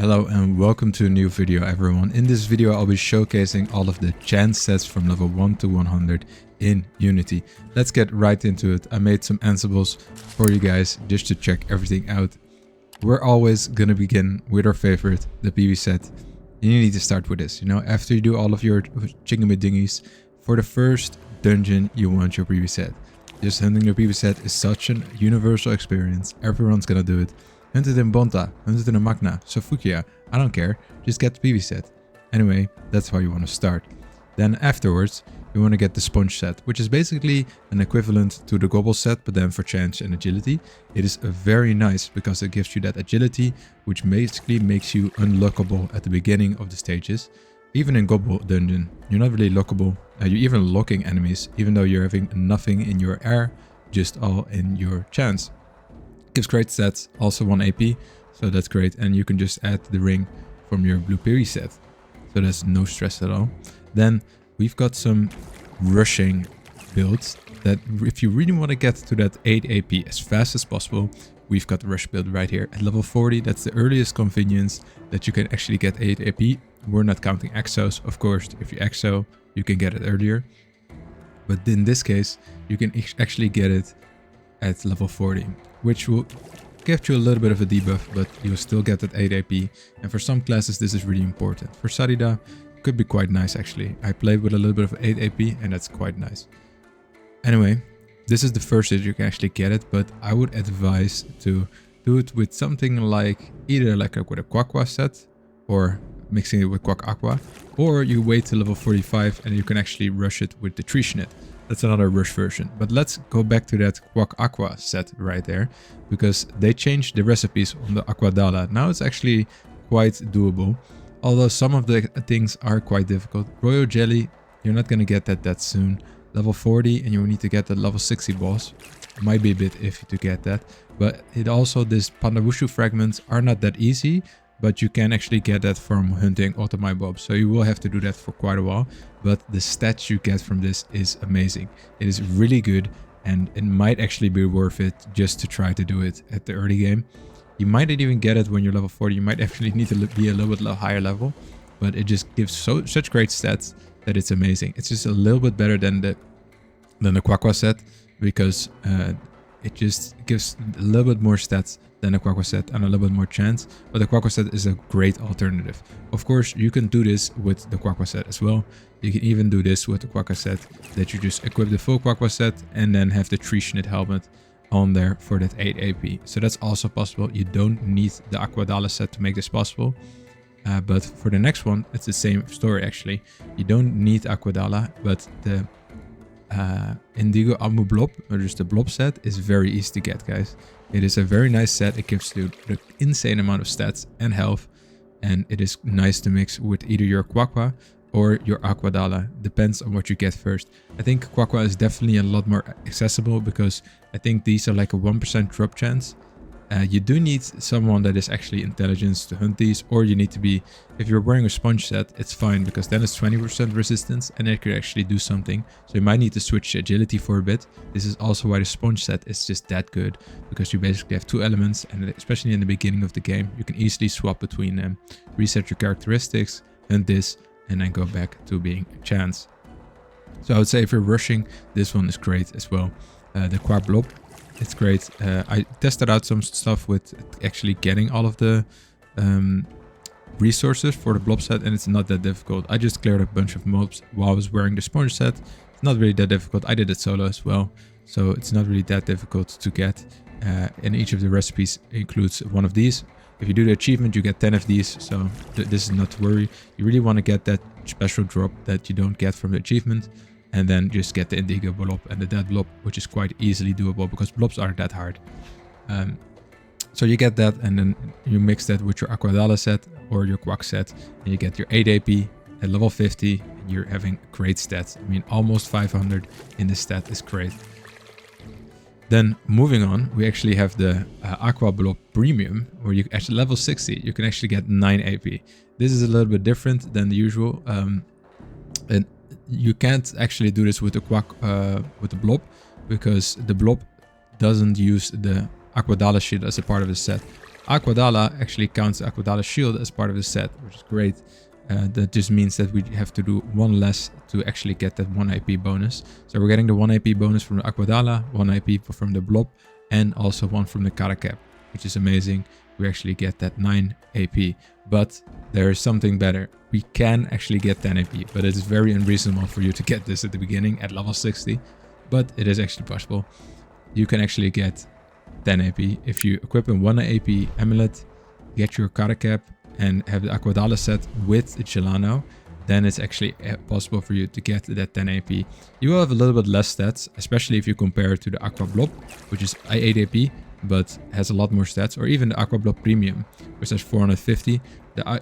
Hello and welcome to a new video everyone. In this video I'll be showcasing all of the chance sets from level 1 to 100 in Unity. Let's get right into it. I made some ansibles for you guys just to check everything out. We're always gonna begin with our favorite, the Piwi set. You need to start with this, after you do all of your chingamadingies, for the first dungeon you want your Piwi set. Just hunting your Piwi set is such a universal experience, everyone's gonna do it. Hunt it in Bonta, hunt it in a Magna, Sofukia, I don't care, just get the Piwi set. Anyway, that's how you want to start. Then afterwards, you want to get the sponge set, which is basically an equivalent to the gobble set, but then for chance and agility. It is very nice because it gives you that agility, which basically makes you unlockable at the beginning of the stages. Even in gobble dungeon, you're not really lockable, you're even locking enemies, even though you're having nothing in your air, just all in your chance. Gives great stats, also 1 AP, so that's great, and you can just add the ring from your blue Piwi set, so there's no stress at all. Then we've got some rushing builds that if you really want to get to that 8 AP as fast as possible, we've got the rush build right here at level 40. That's the earliest convenience that you can actually get 8 AP. We're not counting exos, of course. If you exo, you can get it earlier, but in this case you can actually get it at level 40, which will give you a little bit of a debuff, but you'll still get that 8 AP. And for some classes this is really important. For Sarida, it could be quite nice actually. I played with a little bit of 8 AP and that's quite nice. Anyway, this is the first that you can actually get it, but I would advise to do it with something like either like with a KwakwaKwakwa set or mixing it with AkwaKwakwa, or you wait till level 45 and you can actually rush it with the Treeshnit. That's another rush version. But let's go back to that AkwaKwakwa set right there, because they changed the recipes on the Aquadala. Now it's actually quite doable, although some of the things are quite difficult. Royal Jelly, you're not going to get that soon. Level 40 and you will need to get the level 60 boss. Might be a bit iffy to get that, but it also, this Pandawushu fragments are not that easy, but you can actually get that from hunting AutoMyBob, so you will have to do that for quite a while. But the stats you get from this is amazing. It is really good, and it might actually be worth it just to try to do it at the early game. You might not even get it when you're level 40. You might actually need to be a little bit higher level, but it just gives such great stats that it's amazing. It's just a little bit better than the Kwakwa set, because it just gives a little bit more stats than the Kwakwa set and a little bit more chance, but the Kwakwa set is a great alternative. Of course, you can do this with the Kwakwa set as well. You can even do this with the Kwakwa set, that you just equip the full Kwakwa set and then have the Treeshnit helmet on there for that 8 AP. So that's also possible. You don't need the Aquadala set to make this possible. But for the next one, it's the same story actually. You don't need Aquadala, but the Indigo AkwaBlop, or just the blob set, is very easy to get, guys. It is a very nice set. It gives you an insane amount of stats and health, and it is nice to mix with either your Kwakwa or your Aquadala. Depends on what you get first. I think Kwakwa is definitely a lot more accessible, because I think these are like a 1% drop chance. You do need someone that is actually intelligent to hunt these, or you need to be, if you're wearing a sponge set, it's fine, because then it's 20% resistance and it could actually do something. So you might need to switch agility for a bit. This is also why the sponge set is just that good, because you basically have two elements, and especially in the beginning of the game, you can easily swap between them, reset your characteristics, hunt this, and then go back to being a chance. So I would say if you're rushing, this one is great as well. The AkwaBlop, it's great. I tested out some stuff with actually getting all of the resources for the blob set, and it's not that difficult. I just cleared a bunch of mobs while I was wearing the sponge set. It's not really that difficult. I did it solo as well, so it's not really that difficult to get. And each of the recipes includes one of these. If you do the achievement, you get 10 of these, so this is not to worry. You really want to get that special drop that you don't get from the achievement, and then just get the Indigo Blop and the Dead Blop, which is quite easily doable because blobs aren't that hard. So you get that, and then you mix that with your Aquadala set or your Quack set, and you get your 8 AP at level 50, and you're having great stats. I mean, almost 500 in this stat is great. Then moving on, we actually have the AkwaBlop Premium, where you at level 60, you can actually get 9 AP. This is a little bit different than the usual. And you can't actually do this with the blob, because the blob doesn't use the Aquadala shit as a part of the set. AkwaDala actually counts the AkwaDala shield as part of the set, which is great. That just means that we have to do one less to actually get that 1 AP bonus. So we're getting the 1 AP bonus from the AkwaDala, 1 AP from the Blop, and also 1 from the Karakap, which is amazing. We actually get that 9 AP, but there is something better. We can actually get 10 AP, but it's very unreasonable for you to get this at the beginning at level 60, but it is actually possible. You can actually get 10 AP if you equip a 1 AP amulet, get your Karakap, and have the AkwaDala set with the Gelano, then it's actually possible for you to get that 10 AP. You will have a little bit less stats, especially if you compare it to the AkwaBlop, which is 8 AP, but has a lot more stats, or even the AkwaBlop Premium, which has 450.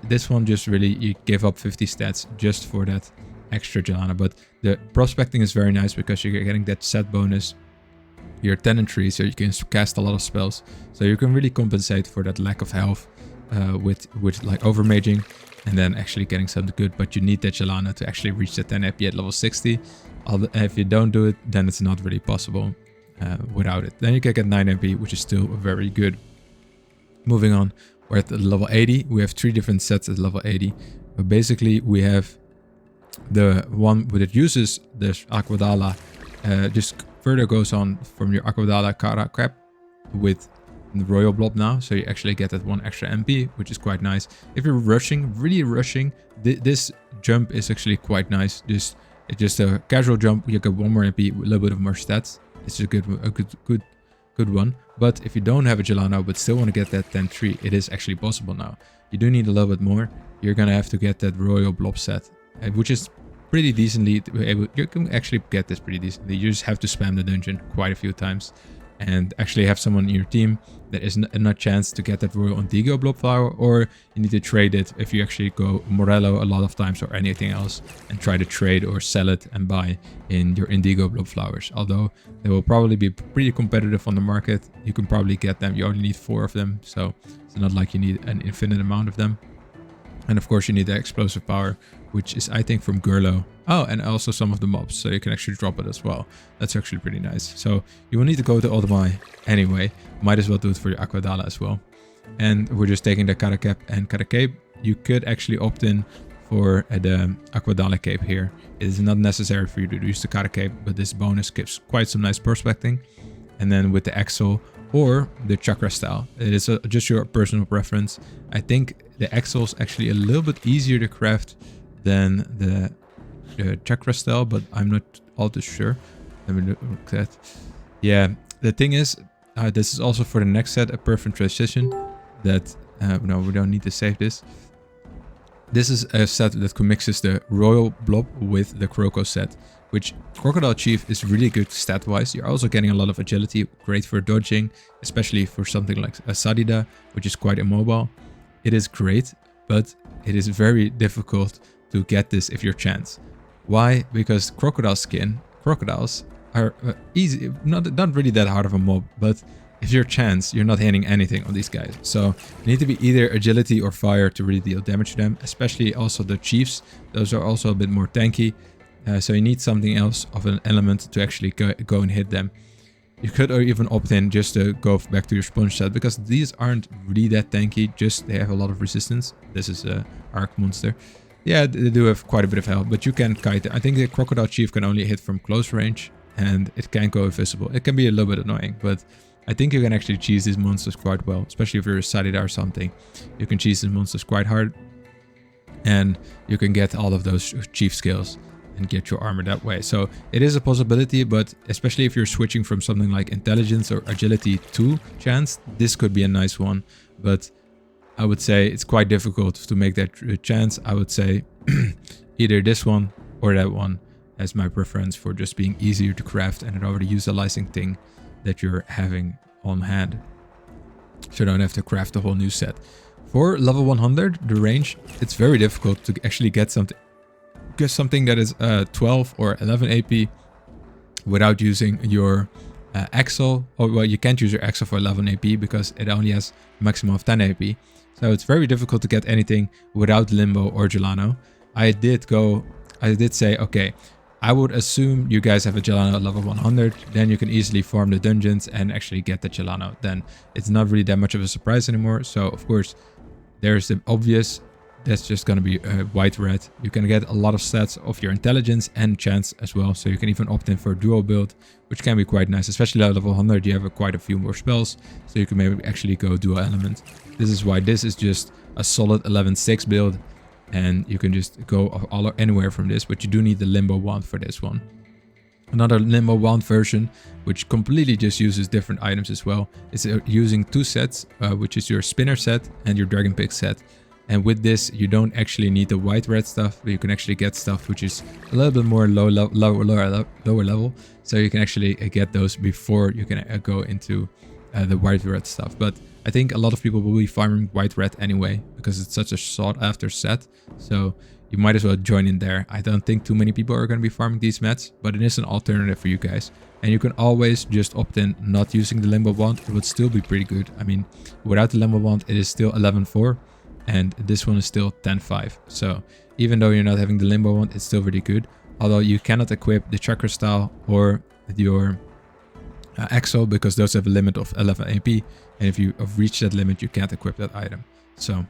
This one just really, you give up 50 stats just for that extra Gelano. But the prospecting is very nice because you're getting that set bonus. You're 10 and 3, so you can cast a lot of spells. So you can really compensate for that lack of health with like overmaging and then actually getting something good. But you need that Gelano to actually reach the 10 AP at level 60. If you don't do it, then it's not really possible without it. Then you can get 9 AP, which is still very good. Moving on, we're at level 80. We have 3 different sets at level 80. But basically, we have the one that uses this AkwaDala, just further goes on from your AkwaDala Karakap with the RoyalBlop now. So you actually get that 1 extra MP, which is quite nice. If you're rushing, really rushing, this jump is actually quite nice. It's just a casual jump. You get 1 more MP, a little bit of more stats. It's a good one. But if you don't have a Gelano but still want to get that 10-3, it is actually possible now. You do need a little bit more. You're gonna have to get that RoyalBlop set, which is pretty decently able. You can actually get this pretty decently. You just have to spam the dungeon quite a few times and actually have someone in your team that is not chance to get that Royal Indigo Blop flower, or you need to trade it if you actually go Morello a lot of times or anything else and try to trade or sell it and buy in your Indigo Blop flowers. Although they will probably be pretty competitive on the market, you can probably get them. You only need 4 of them, so it's not like you need an infinite amount of them. And of course you need the explosive power, which is I think from Gelano. Oh, and also some of the mobs, so you can actually drop it as well. That's actually pretty nice. So you will need to go to Oldemai anyway. Might as well do it for your AkwaDala as well. And we're just taking the Karakap and Karacape. You could actually opt in for the AkwaDala cape here. It is not necessary for you to use the Karacape, but this bonus gives quite some nice prospecting. And then with the Axel or the Chakra style, it is just your personal preference. I think the Axel is actually a little bit easier to craft than the Chakra style, but I'm not all too sure. Let me look at that. Yeah, the thing is, this is also for the next set, a perfect transition. That no, we don't need to save this. This is a set that mixes the RoyalBlop with the Croco set, which Crocodile Chief is really good stat-wise. You're also getting a lot of agility, great for dodging, especially for something like a Sadida, which is quite immobile. It is great, but it is very difficult to get this if you're chance. Why? Because crocodile skin, crocodiles are easy, not really that hard of a mob, but if you're chance, you're not hitting anything on these guys. So you need to be either agility or fire to really deal damage to them, especially also the chiefs. Those are also a bit more tanky. So you need something else of an element to actually go and hit them. You could even opt in just to go back to your sponge set, because these aren't really that tanky, just they have a lot of resistance. This is a arc monster. Yeah, they do have quite a bit of health, but you can kite it. I think the Crocodile Chief can only hit from close range, and it can go invisible. It can be a little bit annoying, but I think you can actually cheese these monsters quite well, especially if you're a Sadida or something. You can cheese these monsters quite hard, and you can get all of those chief skills and get your armor that way. So it is a possibility, but especially if you're switching from something like intelligence or agility to chance, this could be a nice one. But I would say it's quite difficult to make that chance. I would say either this one or that one as my preference for just being easier to craft and already utilizing thing that you're having on hand, so you don't have to craft a whole new set. For level 100, the range, it's very difficult to actually get something that is 12 or 11 AP without using your Axel. Or well, you can't use your Axel for 11 AP because it only has a maximum of 10 AP. So it's very difficult to get anything without Limbo or Gelano. I did say, okay, I would assume you guys have a Gelano at level 100, then you can easily farm the dungeons and actually get the Gelano. Then it's not really that much of a surprise anymore. So of course, there's the obvious, that's just going to be white red. You can get a lot of stats of your intelligence and chance as well. So you can even opt in for a dual build, which can be quite nice, especially at level 100. You have quite a few more spells, so you can maybe actually go dual element. This is why this is just a solid 11-6 build. And you can just go anywhere from this, but you do need the Limbo wand for this one. Another Limbo wand version, which completely just uses different items as well, is using 2 sets, which is your spinner set and your dragon pick set. And with this, you don't actually need the white red stuff, but you can actually get stuff which is a little bit more lower level. So you can actually get those before you can go into the white red stuff. But I think a lot of people will be farming white red anyway, because it's such a sought after set. So you might as well join in there. I don't think too many people are going to be farming these mats, but it is an alternative for you guys. And you can always just opt in not using the Limbo wand. It would still be pretty good. I mean, without the Limbo wand, it is still 11-4. And this one is still 10-5. So even though you're not having the Limbo wand, it's still really good. Although you cannot equip the chakra style or your Axel, because those have a limit of 11 AP. And if you have reached that limit, you can't equip that item. So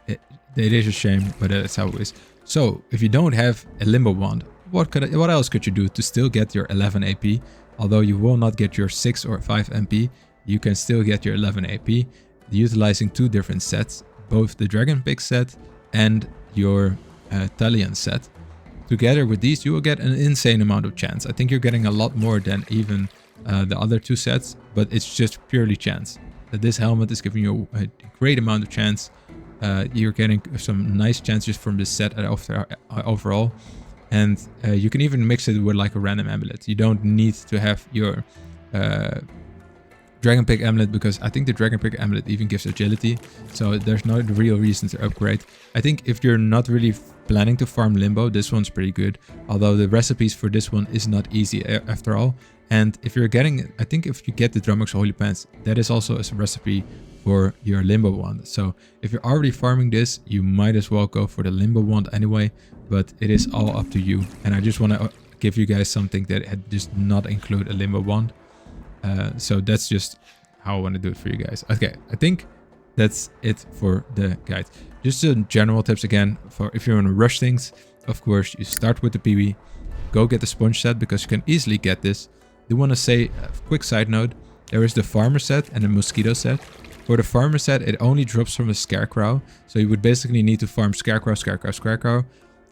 it is a shame, but that's how it is. So if you don't have a Limbo wand, what else could you do to still get your 11 AP? Although you will not get your 6 or 5 MP, you can still get your 11 AP utilizing 2 different sets, both the Dragon Pick set and your Tallian set. Together with these, you will get an insane amount of chance. I think you're getting a lot more than even the other 2 sets, but it's just purely chance. This helmet is giving you a great amount of chance. You're getting some nice chances from this set overall. And you can even mix it with like a random amulet. You don't need to have your Dragon Pick amulet, because I think the Dragon Pick amulet even gives agility. So there's no real reason to upgrade. I think if you're not really planning to farm Limbo, this one's pretty good. Although the recipes for this one is not easy after all. And if you're getting, I think if you get the Drummocks Holy Pants, that is also a recipe for your Limbo wand. So if you're already farming this, you might as well go for the Limbo wand anyway. But it is all up to you. And I just want to give you guys something that does not include a Limbo wand. So that's just how I want to do it for you guys. Okay, I think that's it for the guide. Just some general tips again, for if you want to rush things. Of course, you start with the Piwi. Go get the sponge set, because you can easily get this. I do want to say a quick side note. There is the farmer set and the mosquito set. For the farmer set, it only drops from a scarecrow. So you would basically need to farm scarecrow, scarecrow, scarecrow.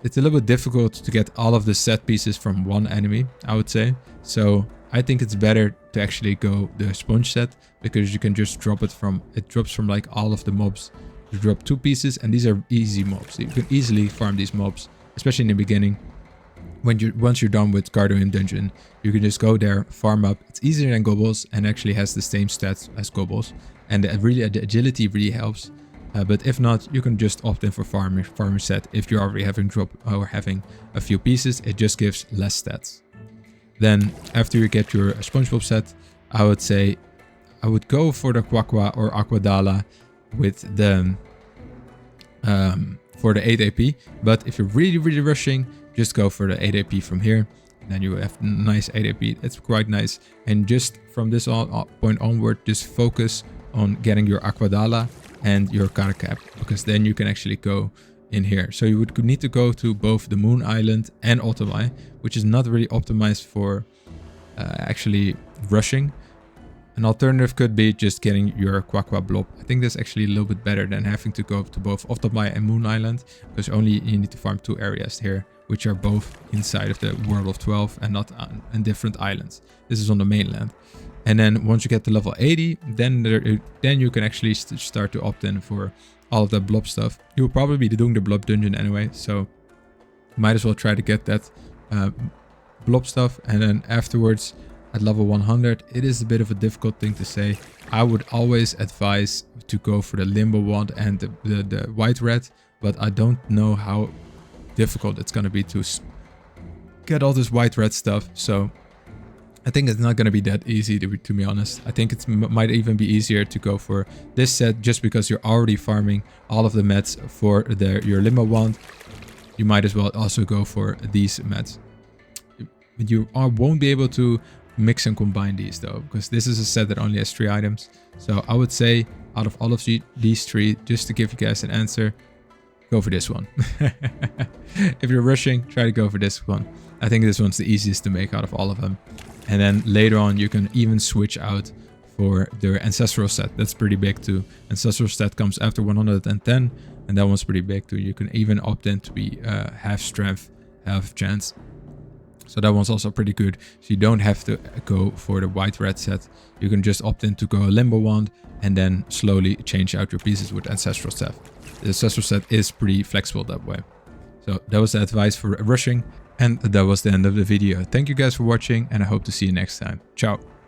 It's a little bit difficult to get all of the set pieces from one enemy, I would say. So I think it's better to actually go the sponge set, because you can just drop it from, it drops from like all of the mobs. You drop 2 pieces, and these are easy mobs. You can easily farm these mobs, especially in the beginning. Once you're done with Guardian Dungeon, you can just go there, farm up. It's easier than Gobbles, and actually has the same stats as Gobbles. And the agility really helps. But if not, you can just opt in for farmer set. If you're already having having a few pieces, it just gives less stats. Then after you get your SpongeBob set, I would say I would go for the KwakwaKwakwa or Aquadala with the for the 8 AP. But if you're really rushing, just go for the 8 AP from here. And then you have nice 8 AP. It's quite nice. And just from this point onward, just focus on getting your Aquadala and your Carcap, because then you can actually go in here. So you would need to go to both the Moon Island and Otomai, which is not really optimized for actually rushing. An alternative could be just getting your KwakwaBlop. I think that's actually a little bit better than having to go to both Otomai and Moon Island, because only you need to farm 2 areas here, which are both inside of the World of 12 and not on different islands. This is on the mainland. And then once you get to level 80, then you can actually start to opt in for all of that Blop stuff. You'll probably be doing the Blop dungeon anyway, so might as well try to get that Blop stuff. And then afterwards, at level 100, it is a bit of a difficult thing to say. I would always advise to go for the Limbo wand and the white red, but I don't know how difficult it's going to be to get all this white red stuff. So I think it's not going to be that easy, to be honest. I think it might even be easier to go for this set, just because you're already farming all of the mats for your Limbo wand. You might as well also go for these mats. won't be able to mix and combine these though, because this is a set that only has 3 items. So I would say out of all of these 3, just to give you guys an answer, go for this one. If you're rushing, try to go for this one. I think this one's the easiest to make out of all of them. And then later on, you can even switch out for the ancestral set. That's pretty big too. Ancestral set comes after 110, and that one's pretty big too. You can even opt in to be half strength, half chance. So that one's also pretty good. So you don't have to go for the white red set. You can just opt in to go a limbo wand and then slowly change out your pieces with ancestral set. The ancestral set is pretty flexible that way. So that was the advice for rushing, and that was the end of the video. Thank you guys for watching, and I hope to see you next time. Ciao.